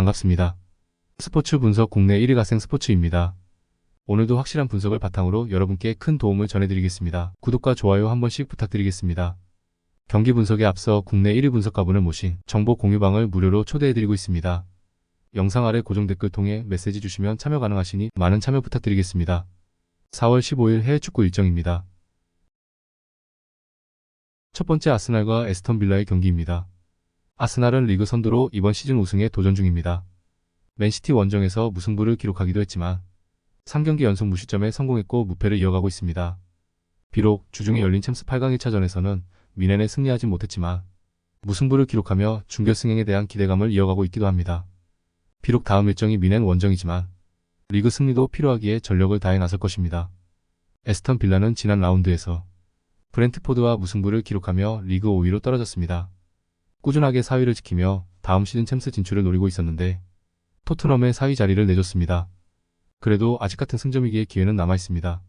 반갑습니다. 스포츠 분석 국내 1위 가생 스포츠입니다. 오늘도 확실한 분석을 바탕으로 여러분께 큰 도움을 전해드리겠습니다. 구독과 좋아요 한 번씩 부탁드리겠습니다. 경기 분석에 앞서 국내 1위 분석가분을 모신 정보 공유방을 무료로 초대해드리고 있습니다. 영상 아래 고정 댓글 통해 메시지 주시면 참여 가능하시니 많은 참여 부탁드리겠습니다. 4월 15일 해외 축구 일정입니다. 첫 번째 아스날과 에스턴 빌라의 경기입니다. 아스날은 리그 선두로 이번 시즌 우승에 도전 중입니다. 맨시티 원정에서 무승부를 기록하기도 했지만 3경기 연속 무실점에 성공했고 무패를 이어가고 있습니다. 비록 주중에 열린 챔스 8강 1차전에서는 미넨에 승리하진 못했지만 무승부를 기록하며 준결승행에 대한 기대감을 이어가고 있기도 합니다. 비록 다음 일정이 미넨 원정이지만 리그 승리도 필요하기에 전력을 다해 나설 것입니다. 에스턴 빌라는 지난 라운드에서 브렌트포드와 무승부를 기록하며 리그 5위로 떨어졌습니다. 꾸준하게 4위를 지키며 다음 시즌 챔스 진출을 노리고 있었는데 토트넘의 4위 자리를 내줬습니다. 그래도 아직 같은 승점이기에 기회는 남아있습니다.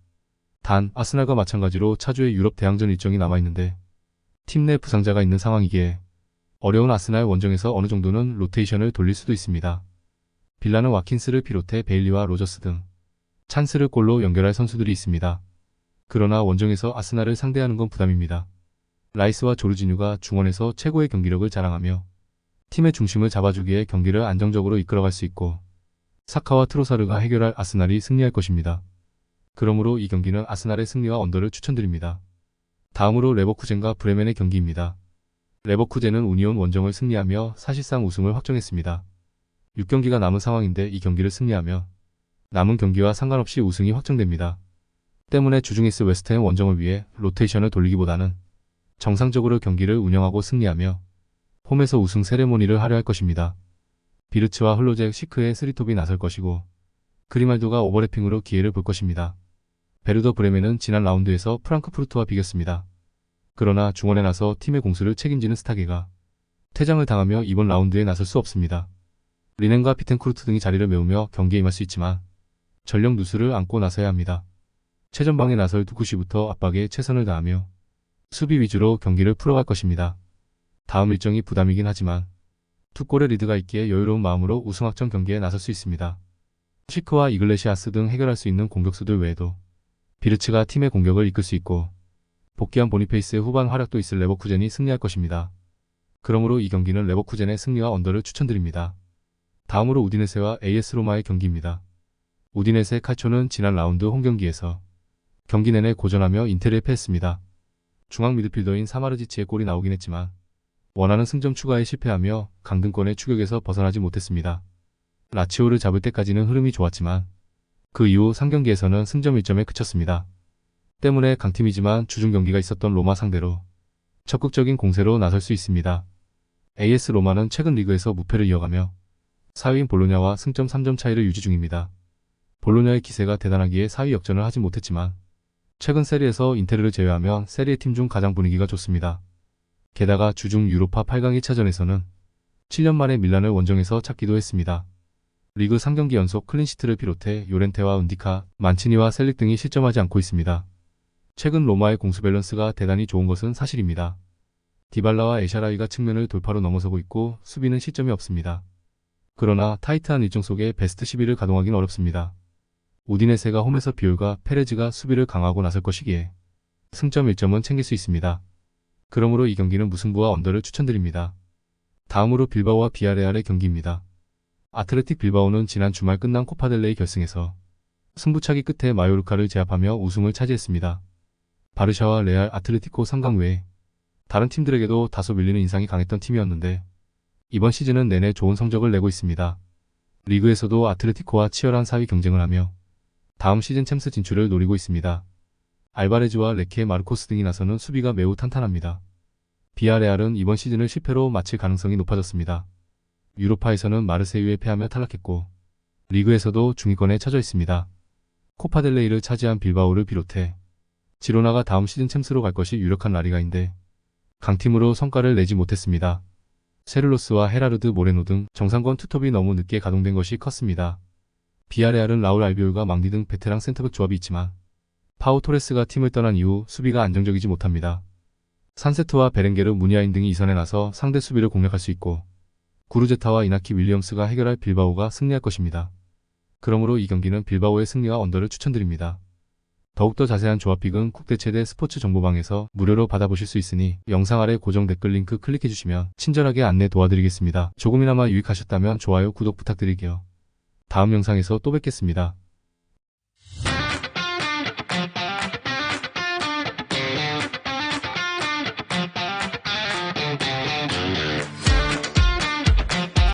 단 아스날과 마찬가지로 차주의 유럽 대항전 일정이 남아있는데 팀 내 부상자가 있는 상황이기에 어려운 아스날 원정에서 어느 정도는 로테이션을 돌릴 수도 있습니다. 빌라는 와킨스를 비롯해 베일리와 로저스 등 찬스를 골로 연결할 선수들이 있습니다. 그러나 원정에서 아스날을 상대하는 건 부담입니다. 라이스와 조르지뉴가 중원에서 최고의 경기력을 자랑하며 팀의 중심을 잡아주기에 경기를 안정적으로 이끌어갈 수 있고 사카와 트로사르가 해결할 아스날이 승리할 것입니다. 그러므로 이 경기는 아스날의 승리와 언더를 추천드립니다. 다음으로 레버쿠젠과 브레멘의 경기입니다. 레버쿠젠은 우니온 원정을 승리하며 사실상 우승을 확정했습니다. 6경기가 남은 상황인데 이 경기를 승리하며 남은 경기와 상관없이 우승이 확정됩니다. 때문에 주중에스 웨스트햄 원정을 위해 로테이션을 돌리기보다는 정상적으로 경기를 운영하고 승리하며 홈에서 우승 세레모니를 하려 할 것입니다. 비르츠와 흘로제 시크의 스리톱이 나설 것이고 그리말도가 오버래핑으로 기회를 볼 것입니다. 베르더 브레멘은 지난 라운드에서 프랑크푸르트와 비겼습니다. 그러나 중원에 나서 팀의 공수를 책임지는 스타게가 퇴장을 당하며 이번 라운드에 나설 수 없습니다. 리넨과 비텐쿠르트 등이 자리를 메우며 경기에 임할 수 있지만 전력 누수를 안고 나서야 합니다. 최전방에 나설 두쿠시부터 압박에 최선을 다하며 수비 위주로 경기를 풀어갈 것입니다. 다음 일정이 부담이긴 하지만 두 골의 리드가 있기에 여유로운 마음으로 우승 확정 경기에 나설 수 있습니다. 시크와 이글레시아스 등 해결할 수 있는 공격수들 외에도 비르츠가 팀의 공격을 이끌 수 있고 복귀한 보니페이스의 후반 활약도 있을 레버쿠젠이 승리할 것입니다. 그러므로 이 경기는 레버쿠젠의 승리와 언더를 추천드립니다. 다음으로 우디네세와 AS 로마의 경기입니다. 우디네세 칼초는 지난 라운드 홈경기에서 경기 내내 고전하며 인테르에 패했습니다. 중앙 미드필더인 사마르지치의 골이 나오긴 했지만 원하는 승점 추가에 실패하며 강등권의 추격에서 벗어나지 못했습니다. 라치오를 잡을 때까지는 흐름이 좋았지만 그 이후 3경기에서는 승점 1점에 그쳤습니다. 때문에 강팀이지만 주중 경기가 있었던 로마 상대로 적극적인 공세로 나설 수 있습니다. AS 로마는 최근 리그에서 무패를 이어가며 4위인 볼로냐와 승점 3점 차이를 유지 중입니다. 볼로냐의 기세가 대단하기에 4위 역전을 하지 못했지만 최근 세리에서 인테르를 제외하면 세리의 팀 중 가장 분위기가 좋습니다. 게다가 주중 유로파 8강 1차전에서는 7년 만에 밀란을 원정에서 찾기도 했습니다. 리그 3경기 연속 클린시트를 비롯해 요렌테와 은디카, 만치니와 셀릭 등이 실점하지 않고 있습니다. 최근 로마의 공수 밸런스가 대단히 좋은 것은 사실입니다. 디발라와 에샤라위가 측면을 돌파로 넘어서고 있고 수비는 실점이 없습니다. 그러나 타이트한 일정 속에 베스트 11을 가동하기는 어렵습니다. 우디네세가 홈에서 비올과 페레즈가 수비를 강화하고 나설 것이기에 승점 1점은 챙길 수 있습니다. 그러므로 이 경기는 무승부와 언더를 추천드립니다. 다음으로 빌바오와 비아레알의 경기입니다. 아틀레틱 빌바오는 지난 주말 끝난 코파델레이 결승에서 승부차기 끝에 마요르카를 제압하며 우승을 차지했습니다. 바르샤와 레알 아틀레티코 3강 외에 다른 팀들에게도 다소 밀리는 인상이 강했던 팀이었는데 이번 시즌은 내내 좋은 성적을 내고 있습니다. 리그에서도 아틀레티코와 치열한 4위 경쟁을 하며 다음 시즌 챔스 진출을 노리고 있습니다. 알바레즈와 레케 마르코스 등이 나서는 수비가 매우 탄탄합니다. 비아레알은 이번 시즌을 실패로 마칠 가능성이 높아졌습니다. 유로파에서는 마르세유에 패하며 탈락했고 리그에서도 중위권에 처져 있습니다. 코파델레이를 차지한 빌바오를 비롯해 지로나가 다음 시즌 챔스로 갈 것이 유력한 라리가인데 강팀으로 성과를 내지 못했습니다. 세를로스와 헤라르드 모레노 등 정상권 투톱이 너무 늦게 가동된 것이 컸습니다. 비아레알은 라울 알비올과 망디 등 베테랑 센터백 조합이 있지만 파우 토레스가 팀을 떠난 이후 수비가 안정적이지 못합니다. 산세트와 베렌게르, 무니아인 등이 이선에 나서 상대 수비를 공략할 수 있고 구르제타와 이나키 윌리엄스가 해결할 빌바오가 승리할 것입니다. 그러므로 이 경기는 빌바오의 승리와 언더를 추천드립니다. 더욱더 자세한 조합픽은 국대 최대 스포츠 정보방에서 무료로 받아보실 수 있으니 영상 아래 고정 댓글 링크 클릭해주시면 친절하게 안내 도와드리겠습니다. 조금이나마 유익하셨다면 좋아요, 구독 부탁드릴게요. 다음 영상에서 또 뵙겠습니다.